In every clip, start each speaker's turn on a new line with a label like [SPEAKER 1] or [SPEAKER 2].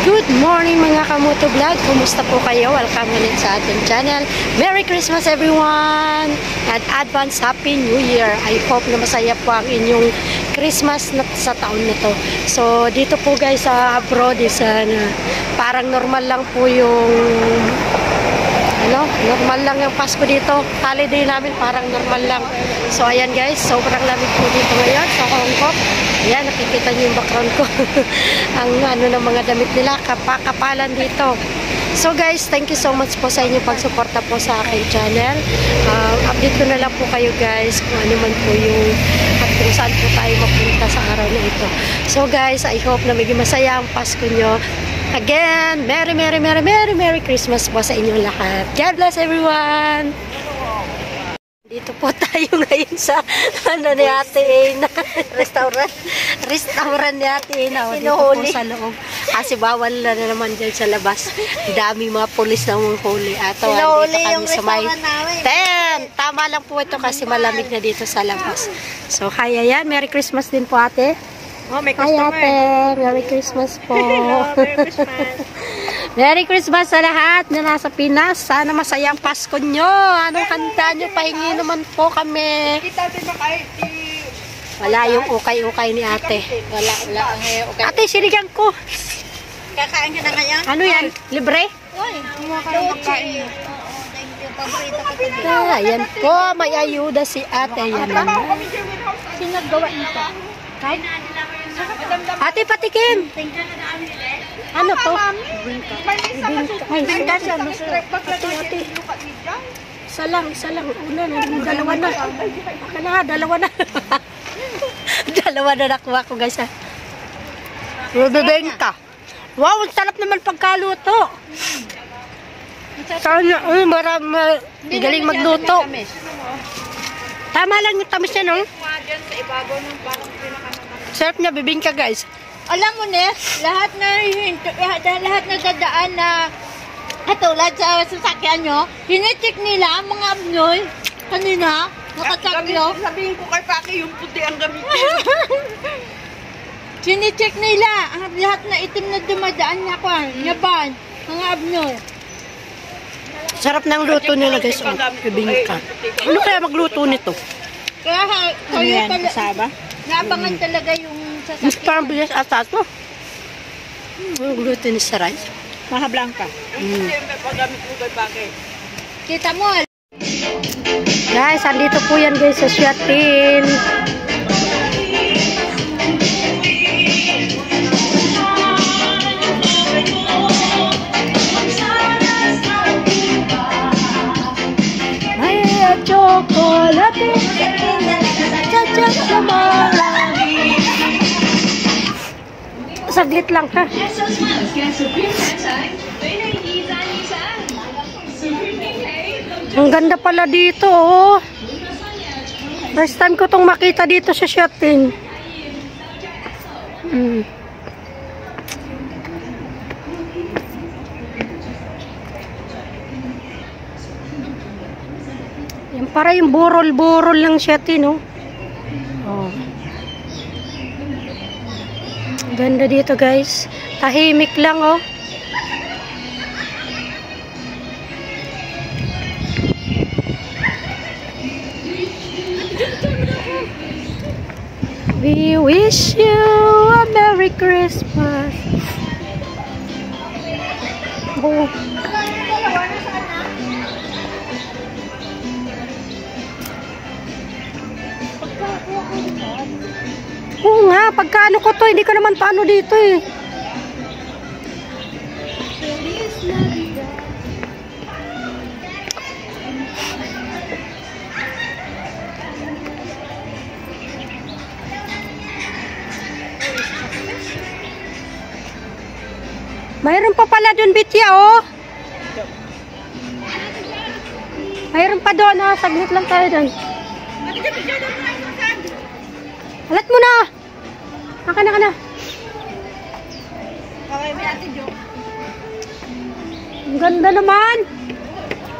[SPEAKER 1] Good morning mga Kamuto Vlog. Kumusta po kayo? Welcome ulit sa ating channel. Merry Christmas everyone! And advance Happy New Year. I hope na masaya po ang inyong Christmas sa taon na to. So dito po guys sa abroad is parang normal lang po yung normal lang yung Pasko dito. Holiday namin parang normal lang. So ayan guys, sobrang lamig po dito ngayon sa Hong Kong. Ayan, nakikita niyo yung background ko. Ang ng mga damit nila, kapakapalan dito. So guys, thank you so much po sa inyong pagsuporta po sa aking channel. Update ko na lang po kayo guys kung ano man po yung at kung saan po tayo mapunta sa araw na ito. So guys, I hope na maging masaya ang Pasko nyo. Again, Merry Christmas po sa inyong lahat. God bless everyone! Dito po tayo ngayon sa ni Ate Ina. Restaurant ni Ate Ina. Dito po sa loob. Kasi bawal na naman dyan sa labas. Dami mga pulis na mga huli. Ato, dito kami sa may 10. Tama lang po ito kasi malamig na dito sa labas. So, kaya yan. Merry Christmas din po ate.
[SPEAKER 2] Oh, may customer.
[SPEAKER 1] Hi ate. Merry Christmas po.
[SPEAKER 2] Hello, Merry Christmas.
[SPEAKER 1] Merry Christmas sa lahat na nasa Pinas. Sana masayang Pasko nyo. Anong kanta nyo? Pahingi naman po kami. Wala yung ukay-ukay ni ate.
[SPEAKER 2] Wala ang ukay.
[SPEAKER 1] Ate, sinigang ko.
[SPEAKER 2] Kakain ka na ngayon?
[SPEAKER 1] Ano yan? Libre?
[SPEAKER 2] Uy, kumuha ka ng magkain. Thank you.
[SPEAKER 1] Ayan po. May ayuda si ate. Yan naman.
[SPEAKER 2] Sino naggawa nito?
[SPEAKER 1] Ate, patikim. Ano to?
[SPEAKER 2] Bingka siya.
[SPEAKER 1] Ate. Isa lang. Una na. Dalawa na. Baka na, dalawa na. Dalawa na nakuha ko guys. Bibenta. Wow, ang sarap naman pagkaluto. Sana, galing magluto. Tama lang yung tamis niya, no? Sarap niya, bibingka guys.
[SPEAKER 2] Alam mo ne, lahat na dadaan na katulad sa sasakyan nyo, hinitik nila ang mga abnoy. Kanina, nakasakyo.
[SPEAKER 3] Sabihin ko kay Paki, yung puti ang gamitin.
[SPEAKER 2] Hinitik nila ang lahat na itim na dumadaan na yaban, mga abnoy.
[SPEAKER 1] Sarap ng luto nila guys, bibingka. Ano kaya magluto nito?
[SPEAKER 2] Kaya kayo pala,
[SPEAKER 3] Kasaba?
[SPEAKER 2] naabangan talaga yung
[SPEAKER 1] Mas
[SPEAKER 2] sasakyan.
[SPEAKER 1] parang bilis ata ito. Magluto ni Saray.
[SPEAKER 3] Maha Blanca. Paggamit mo kay Paki.
[SPEAKER 2] Kita mo,
[SPEAKER 1] Guys, andito po yan guys sa Syatin. May chocolate. Chachat sa marami. Saglit lang ha. Ang ganda pala dito, oh. First time ko itong makita dito sa Syatin. Yan para yung burol-burol lang Syatin, oh. Oh. Ganda dito, guys. Tahimik lang, oh. We wish you a Merry Christmas. Oh. Oo nga, pagkaano ko to, hindi ko naman paano dito eh. Mayroon pa pala doon, Bitya, oh. Mayroon pa doon, ha. Saglit lang tayo doon. Alat mo na. Naka na. Ang ganda naman.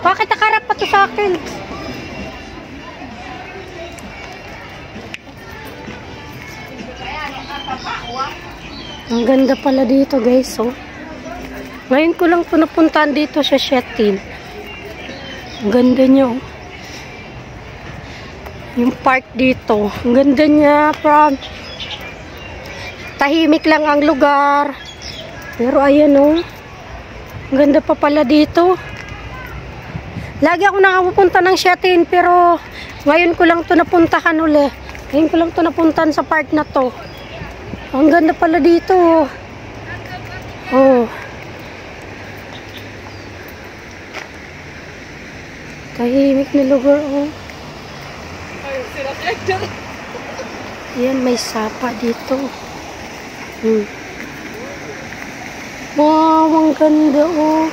[SPEAKER 1] Bakit nakarap pa to sa akin? Ang ganda pala dito, guys, oh. Ngayon ko lang ito napuntahan dito sa Shetin. Ang ganda niya, oh. Yung park dito. Ang ganda niya, tahimik lang ang lugar. Pero ayan, oh. Ang ganda pa pala dito. Lagi ako nakapupunta ng Shetin, pero ngayon ko lang ito napuntahan uli. Ngayon ko lang ito napuntahan sa park na to. Ang ganda pala dito, oh. Oh. Tahimik na lugar, oh. Yan, may sapa dito. Wow, ang ganda, oh.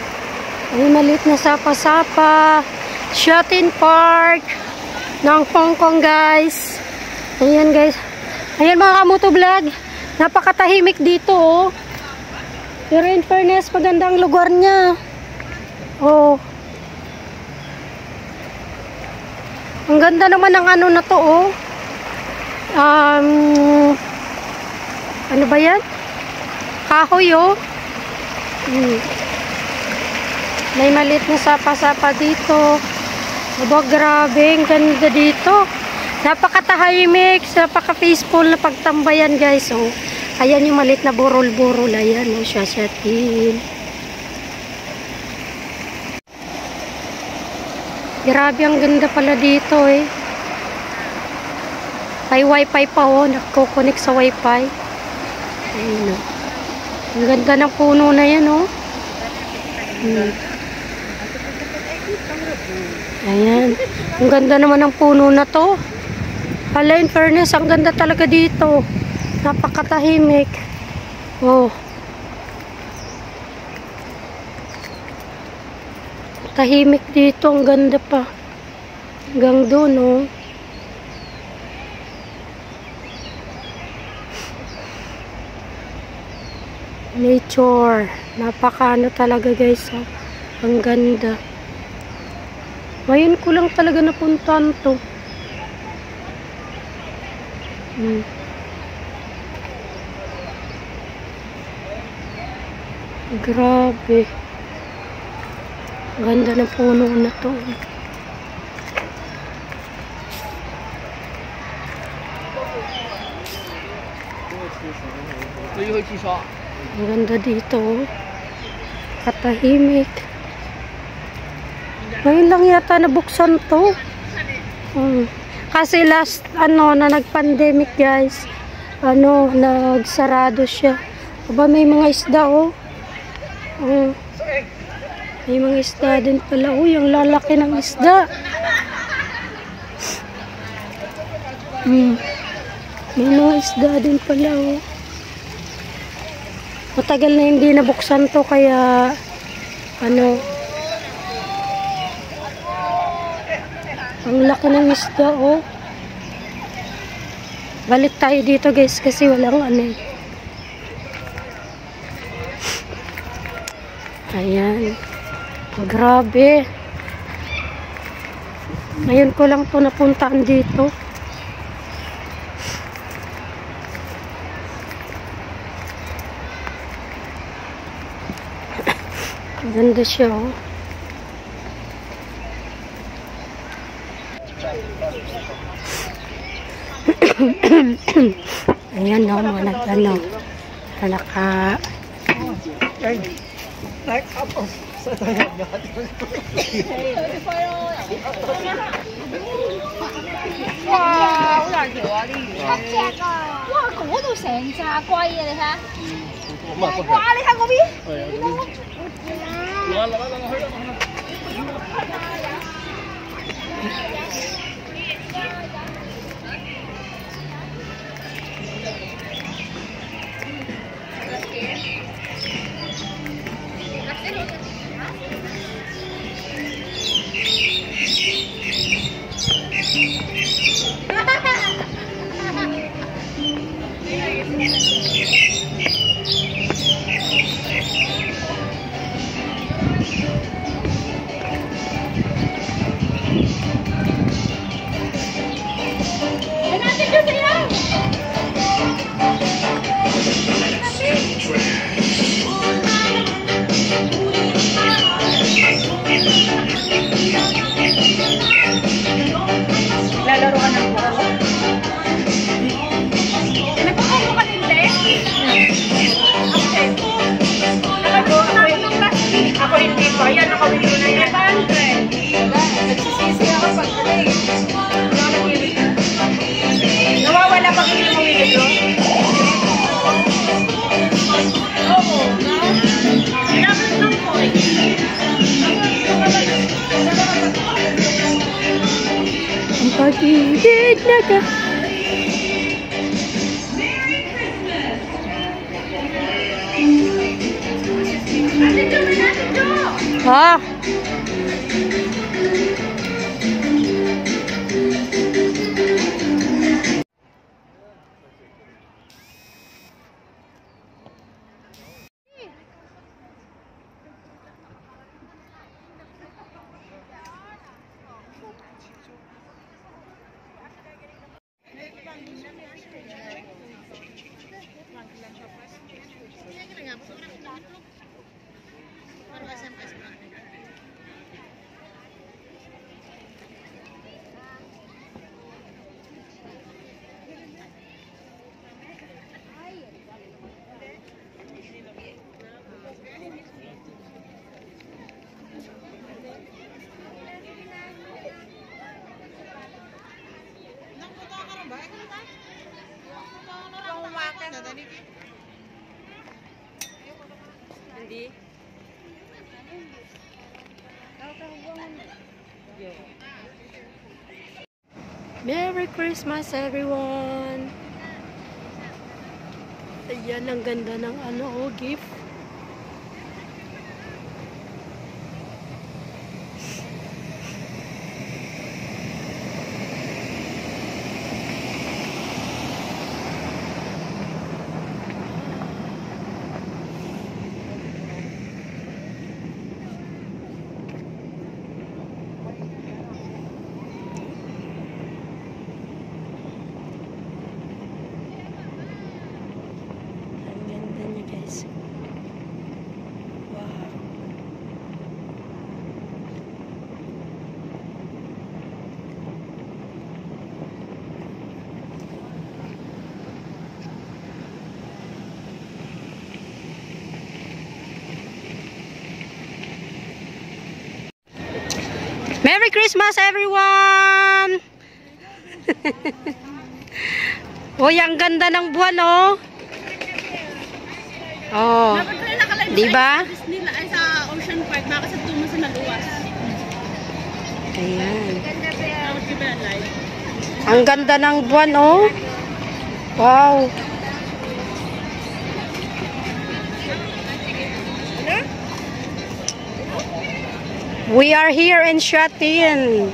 [SPEAKER 1] Ay, maliit na sapa-sapa. Shetin Park ng Hong Kong, guys. Ayan, guys. Ayan, mga kamotovlog. Napakatahimik dito, oh. Pero in fairness, magandang lugar niya. Oh. Ang ganda naman ng ano na to, oh. Ano ba yan? Kahoy, oh. May maliit na sapa-sapa dito. Aba, grabe. Ang ganda dito. Napakatahimik. Napaka-peaceful na pagtambayan, guys, oh. Ayan yung maliit na burol-burol. Ayan, oh. Shetin. Grabe, ang ganda pala dito, eh. May wifi pa, oh. Nagko-connect sa wifi. Ayun, oh. Ang ganda ng puno na yan, oh. Ayan. Ang ganda naman ng puno na to. Hala, in fairness, ang ganda talaga dito. Napakatahimik. Oh. Tahimik dito, ang ganda pa. Hanggang doon, oh. Nature. Napakaano talaga, guys, oh. Ang ganda. Ngayon ko lang talaga napuntahan to. Grabe. Ganda ng puno na to. Ang ganda dito. Katahimik. Ngayon lang yata nabuksan to. Kasi last, na nag-pandemic, guys. Nagsarado siya. Aba, may mga isda, oh. May mga isda din pala. Uy, ang lalaki ng isda. May mga isda din pala, oh. Matagal na hindi nabuksan to, kaya ang laki ng isda, oh. Balik tayo dito, guys, kasi walang Ayan. Grabe. Ngayon ko lang to napuntaan dito. Ganda siya, oh. Ayan, oh, mga naka
[SPEAKER 2] 哇，好大條啊啲魚！七隻啊！哇，嗰度成扎龜啊！你睇下。哇！你睇嗰邊。
[SPEAKER 3] Nagsisisi ako pag nawawala pag hindi mo withdraw. Oo. Dapat lang po eh.
[SPEAKER 1] Ang pag-ibig na ka. Ha?
[SPEAKER 3] Hindi.
[SPEAKER 1] Merry Christmas everyone! Ayan, ang ganda ng gift. Merry Christmas everyone! Uy, ang ganda ng buwan, oh. Oh. Di ba?
[SPEAKER 3] Nila ay sa Ocean Park, baka sa tumo sa naluwas.
[SPEAKER 1] Ayan. Ang ganda ng buwan, oh. Wow. We are here in Shatin.